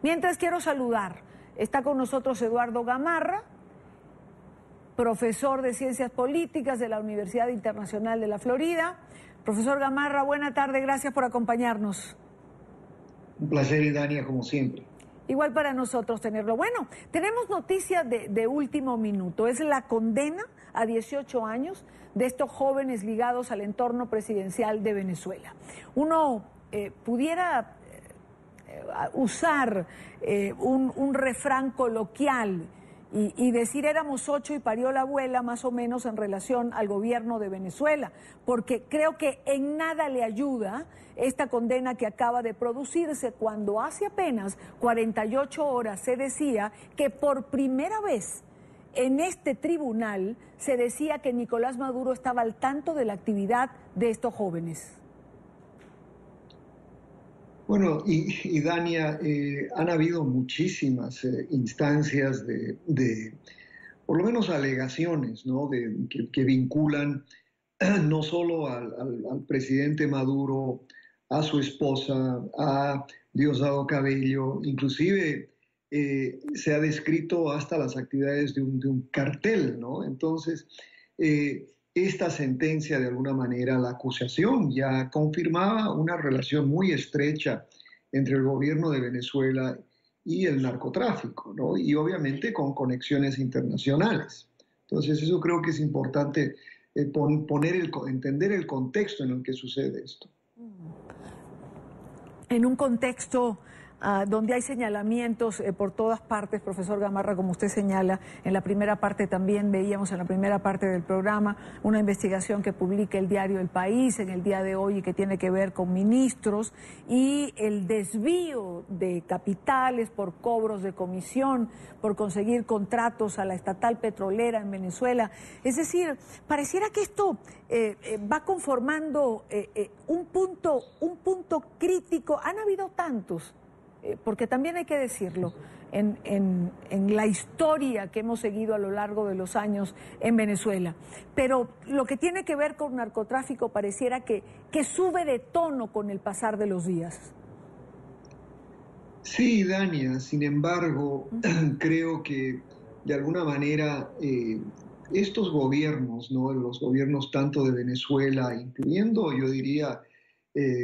Mientras quiero saludar, está con nosotros Eduardo Gamarra, profesor de Ciencias Políticas de la Universidad Internacional de la Florida. Profesor Gamarra, buena tarde, gracias por acompañarnos. Un placer, Idania, como siempre. Igual para nosotros tenerlo. Bueno, tenemos noticia de último minuto. Es la condena a 18 años de estos jóvenes ligados al entorno presidencial de Venezuela. Uno pudiera usar un refrán coloquial y decir éramos 8 y parió la abuela, más o menos en relación al gobierno de Venezuela, porque creo que en nada le ayuda esta condena que acaba de producirse cuando hace apenas 48 horas se decía que por primera vez en este tribunal se decía que Nicolás Maduro estaba al tanto de la actividad de estos jóvenes. Bueno, y Dania, han habido muchísimas instancias por lo menos alegaciones, ¿no? Que vinculan no solo al presidente Maduro, a su esposa, a Diosdado Cabello, inclusive se ha descrito hasta las actividades de un cartel, ¿no? Entonces, esta sentencia, de alguna manera, la acusación ya confirmaba una relación muy estrecha entre el gobierno de Venezuela y el narcotráfico, ¿no? Y obviamente con conexiones internacionales. Entonces, eso creo que es importante entender el contexto en el que sucede esto. En un contexto donde hay señalamientos por todas partes, profesor Gamarra, como usted señala, en la primera parte también veíamos en la primera parte del programa una investigación que publica el diario El País en el día de hoy y que tiene que ver con ministros y el desvío de capitales por cobros de comisión, por conseguir contratos a la estatal petrolera en Venezuela. Es decir, pareciera que esto va conformando un punto crítico. Han habido tantos, porque también hay que decirlo, en la historia que hemos seguido a lo largo de los años en Venezuela. Pero lo que tiene que ver con narcotráfico pareciera que sube de tono con el pasar de los días. Sí, Dania, sin embargo, creo que de alguna manera estos gobiernos, ¿no? Los gobiernos tanto de Venezuela, incluyendo, yo diría,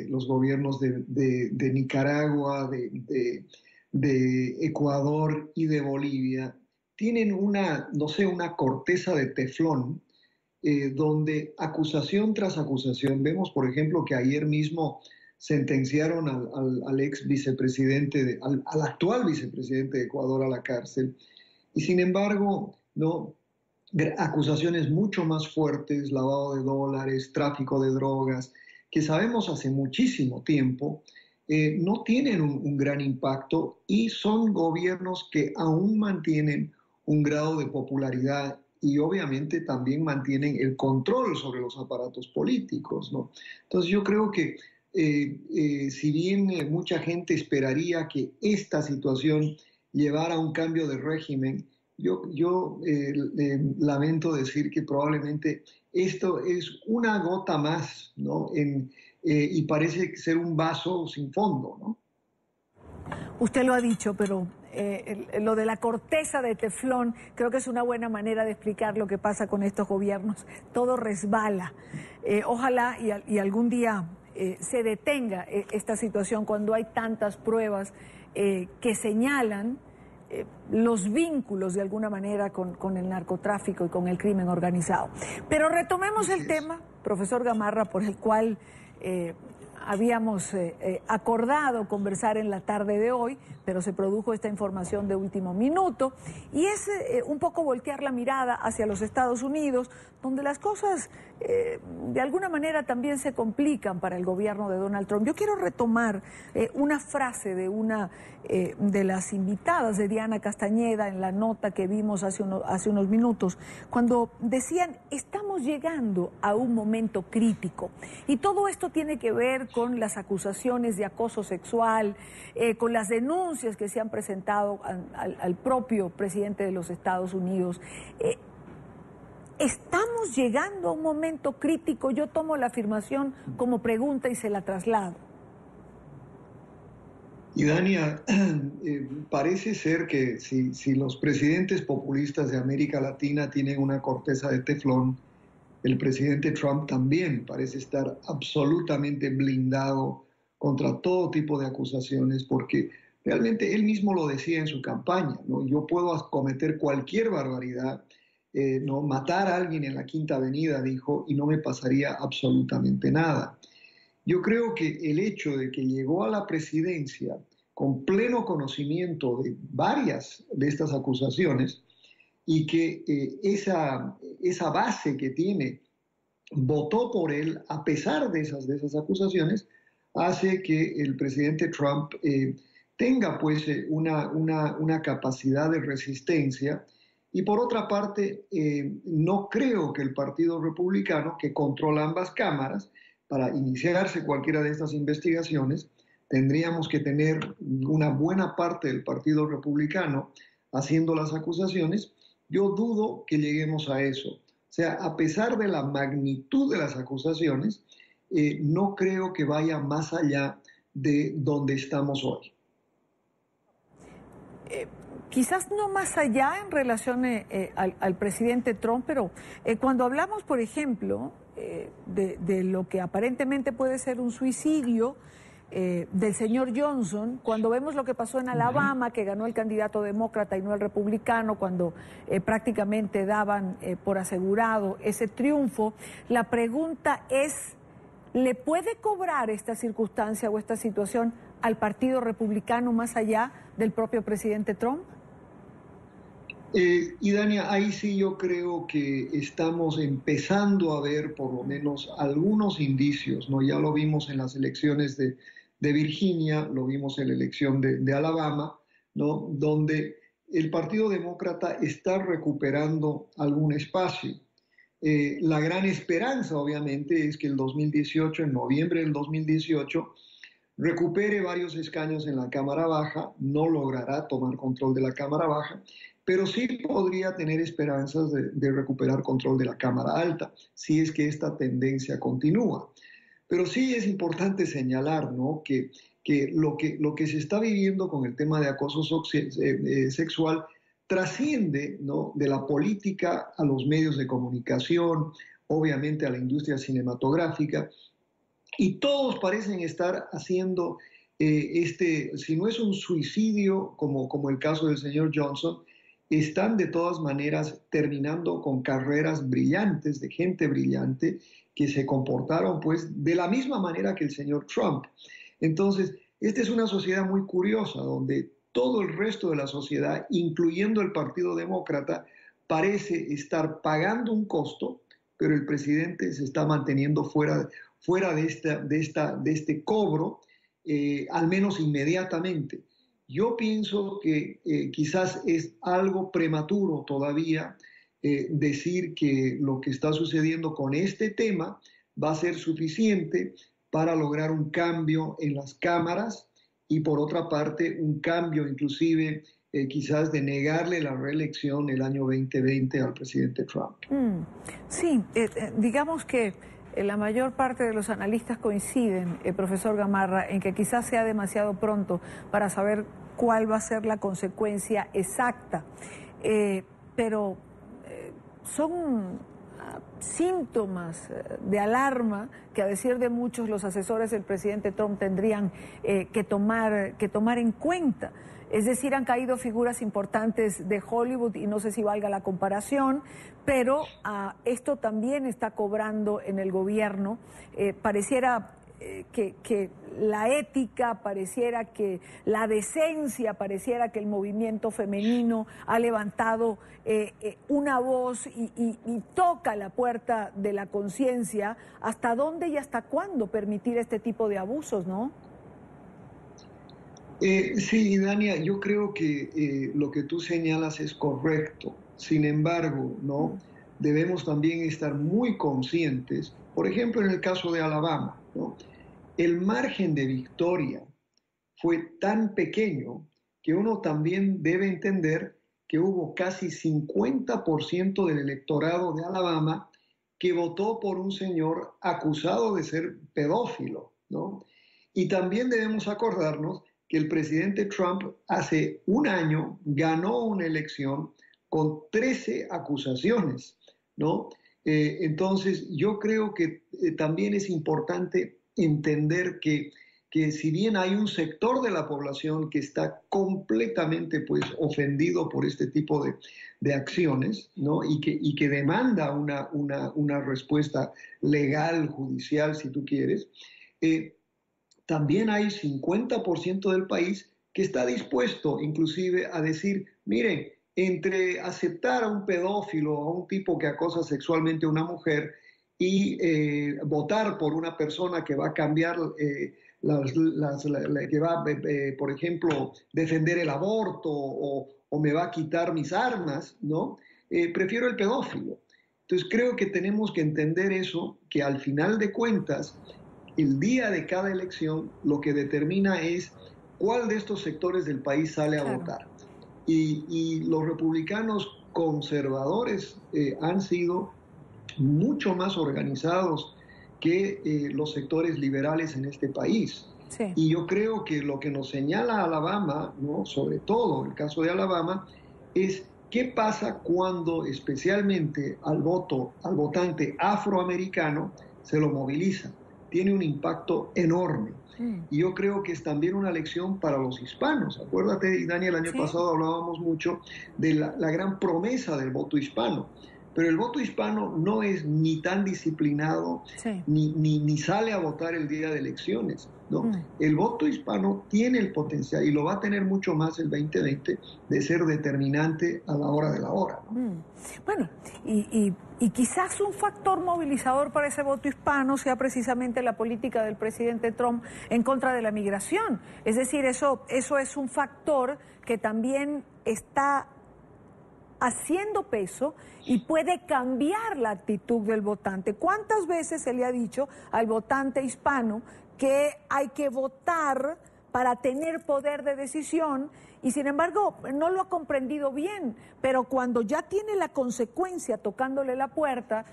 los gobiernos de Nicaragua, de Ecuador y de Bolivia, tienen una corteza de teflón, donde acusación tras acusación, vemos por ejemplo que ayer mismo sentenciaron al ex vicepresidente, al actual vicepresidente de Ecuador a la cárcel, y sin embargo, ¿no? Acusaciones mucho más fuertes, lavado de dólares, tráfico de drogas, que sabemos hace muchísimo tiempo, no tienen un gran impacto y son gobiernos que aún mantienen un grado de popularidad y obviamente también mantienen el control sobre los aparatos políticos, ¿no? Entonces yo creo que si bien mucha gente esperaría que esta situación llevara a un cambio de régimen, yo lamento decir que probablemente esto es una gota más, ¿no? Y parece ser un vaso sin fondo, ¿no? Usted lo ha dicho, pero lo de la corteza de teflón creo que es una buena manera de explicar lo que pasa con estos gobiernos. Todo resbala. Ojalá y algún día se detenga esta situación cuando hay tantas pruebas que señalan los vínculos de alguna manera con el narcotráfico y con el crimen organizado. Pero retomemos el tema, profesor Gamarra, por el cual habíamos acordado conversar en la tarde de hoy, pero se produjo esta información de último minuto, y es un poco voltear la mirada hacia los Estados Unidos, donde las cosas de alguna manera también se complican para el gobierno de Donald Trump. Yo quiero retomar una frase de una de las invitadas de Diana Castañeda en la nota que vimos hace unos minutos, cuando decían, estamos llegando a un momento crítico, y todo esto tiene que ver con las acusaciones de acoso sexual, con las denuncias que se han presentado al propio presidente de los Estados Unidos. Estamos llegando a un momento crítico. Yo tomo la afirmación como pregunta y se la traslado. Y Dania, parece ser que si los presidentes populistas de América Latina tienen una corteza de teflón, el presidente Trump también parece estar absolutamente blindado contra todo tipo de acusaciones, porque realmente él mismo lo decía en su campaña, ¿no? Yo puedo cometer cualquier barbaridad, ¿no? Matar a alguien en la Quinta Avenida, dijo, y no me pasaría absolutamente nada. Yo creo que el hecho de que llegó a la presidencia con pleno conocimiento de varias de estas acusaciones y que esa base que tiene votó por él a pesar de esas acusaciones, hace que el presidente Trump tenga pues una capacidad de resistencia. Y por otra parte, no creo que el Partido Republicano, que controla ambas cámaras, para iniciarse cualquiera de estas investigaciones, tendríamos que tener una buena parte del Partido Republicano haciendo las acusaciones. Yo dudo que lleguemos a eso. O sea, a pesar de la magnitud de las acusaciones, no creo que vaya más allá de donde estamos hoy. Quizás no más allá en relación al presidente Trump, pero cuando hablamos, por ejemplo, de lo que aparentemente puede ser un suicidio del señor Johnson, cuando vemos lo que pasó en Alabama, que ganó el candidato demócrata y no el republicano, cuando prácticamente daban por asegurado ese triunfo, la pregunta es, ¿le puede cobrar esta circunstancia o esta situación al Partido Republicano más allá del propio presidente Trump? Y Dania, ahí sí yo creo que estamos empezando a ver por lo menos algunos indicios, ¿no? Ya lo vimos en las elecciones de Virginia, lo vimos en la elección de Alabama, ¿no? Donde el Partido Demócrata está recuperando algún espacio. La gran esperanza, obviamente, es que el 2018, en noviembre del 2018, recupere varios escaños en la Cámara Baja, no logrará tomar control de la Cámara Baja, pero sí podría tener esperanzas de recuperar control de la Cámara Alta, si es que esta tendencia continúa. Pero sí es importante señalar, ¿no?, que lo que se está viviendo con el tema de acoso sexual trasciende, ¿no?, de la política a los medios de comunicación, obviamente a la industria cinematográfica, y todos parecen estar haciendo si no es un suicidio como el caso del señor Johnson, están de todas maneras terminando con carreras brillantes, de gente brillante, que se comportaron pues de la misma manera que el señor Trump. Entonces, esta es una sociedad muy curiosa, donde todo el resto de la sociedad, incluyendo el Partido Demócrata, parece estar pagando un costo, pero el presidente se está manteniendo fuera de este cobro, al menos inmediatamente. Yo pienso que quizás es algo prematuro todavía decir que lo que está sucediendo con este tema va a ser suficiente para lograr un cambio en las cámaras y por otra parte un cambio inclusive quizás de negarle la reelección el año 2020 al presidente Trump. Sí, digamos que la mayor parte de los analistas coinciden, profesor Gamarra, en que quizás sea demasiado pronto para saber cuál va a ser la consecuencia exacta, pero son síntomas de alarma que, a decir de muchos, los asesores del presidente Trump tendrían que tomar en cuenta. Es decir, han caído figuras importantes de Hollywood y no sé si valga la comparación, pero esto también está cobrando en el gobierno. Pareciera que la ética, pareciera que la decencia, pareciera que el movimiento femenino ha levantado una voz y toca la puerta de la conciencia. ¿Hasta dónde y hasta cuándo permitir este tipo de abusos, no? Sí, Dania, yo creo que lo que tú señalas es correcto. Sin embargo, ¿no?, debemos también estar muy conscientes, por ejemplo, en el caso de Alabama, ¿no?, el margen de victoria fue tan pequeño que uno también debe entender que hubo casi 50% del electorado de Alabama que votó por un señor acusado de ser pedófilo, ¿no? Y también debemos acordarnos que el presidente Trump hace un año ganó una elección con 13 acusaciones, ¿no? Entonces, yo creo que también es importante entender que si bien hay un sector de la población que está completamente pues, ofendido por este tipo de acciones, ¿no? y que demanda una respuesta legal, judicial, si tú quieres, también hay 50% del país que está dispuesto inclusive a decir, miren, entre aceptar a un pedófilo, a un tipo que acosa sexualmente a una mujer y votar por una persona que va a cambiar, que va, por ejemplo, defender el aborto o me va a quitar mis armas, ¿no? Prefiero el pedófilo. Entonces creo que tenemos que entender eso, que al final de cuentas, el día de cada elección lo que determina es cuál de estos sectores del país sale a votar. Y los republicanos conservadores han sido mucho más organizados que los sectores liberales en este país. Sí. Y yo creo que lo que nos señala Alabama, ¿no? Sobre todo el caso de Alabama, es qué pasa cuando especialmente al votante afroamericano se lo moviliza. Tiene un impacto enorme. Y yo creo que es también una lección para los hispanos. Acuérdate, Dani, el año pasado hablábamos mucho de la gran promesa del voto hispano. Pero el voto hispano no es ni tan disciplinado, ni sale a votar el día de elecciones, ¿no? El voto hispano tiene el potencial, y lo va a tener mucho más el 2020, de ser determinante a la hora de la hora, ¿no? Bueno, y quizás un factor movilizador para ese voto hispano sea precisamente la política del presidente Trump en contra de la migración. Es decir, eso es un factor que también está haciendo peso y puede cambiar la actitud del votante. ¿Cuántas veces se le ha dicho al votante hispano que hay que votar para tener poder de decisión? Y sin embargo no lo ha comprendido bien, pero cuando ya tiene la consecuencia tocándole la puerta,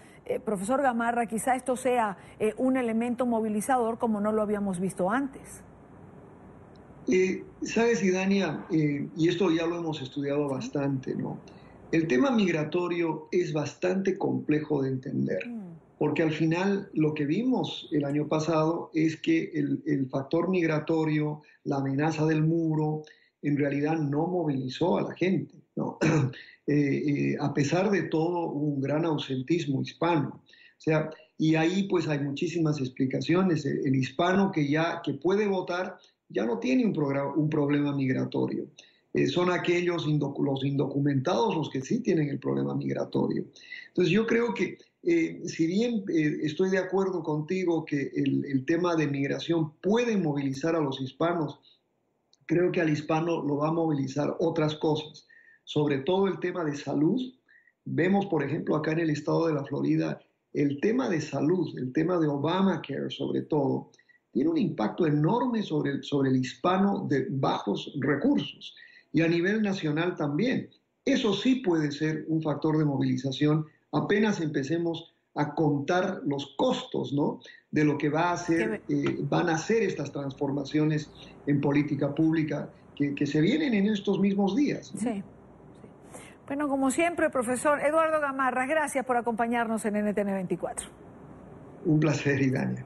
profesor Gamarra, quizá esto sea un elemento movilizador como no lo habíamos visto antes. Sabes, Idania, y esto ya lo hemos estudiado bastante, ¿no? El tema migratorio es bastante complejo de entender, porque al final lo que vimos el año pasado es que el factor migratorio, la amenaza del muro, en realidad no movilizó a la gente, ¿no? A pesar de todo, hubo un gran ausentismo hispano. O sea, y ahí pues hay muchísimas explicaciones. El hispano que puede votar ya no tiene un problema migratorio. Son aquellos los indocumentados los que sí tienen el problema migratorio. Entonces yo creo que si bien estoy de acuerdo contigo que el tema de migración puede movilizar a los hispanos, creo que al hispano lo va a movilizar otras cosas, sobre todo el tema de salud. Vemos, por ejemplo, acá en el estado de la Florida, el tema de salud, el tema de Obamacare sobre todo, tiene un impacto enorme sobre el hispano de bajos recursos. Y a nivel nacional también. Eso sí puede ser un factor de movilización apenas empecemos a contar los costos, ¿no? De lo que van a hacer estas transformaciones en política pública que se vienen en estos mismos días, ¿no? Sí. Bueno, como siempre, profesor Eduardo Gamarra, gracias por acompañarnos en NTN 24. Un placer, Idania.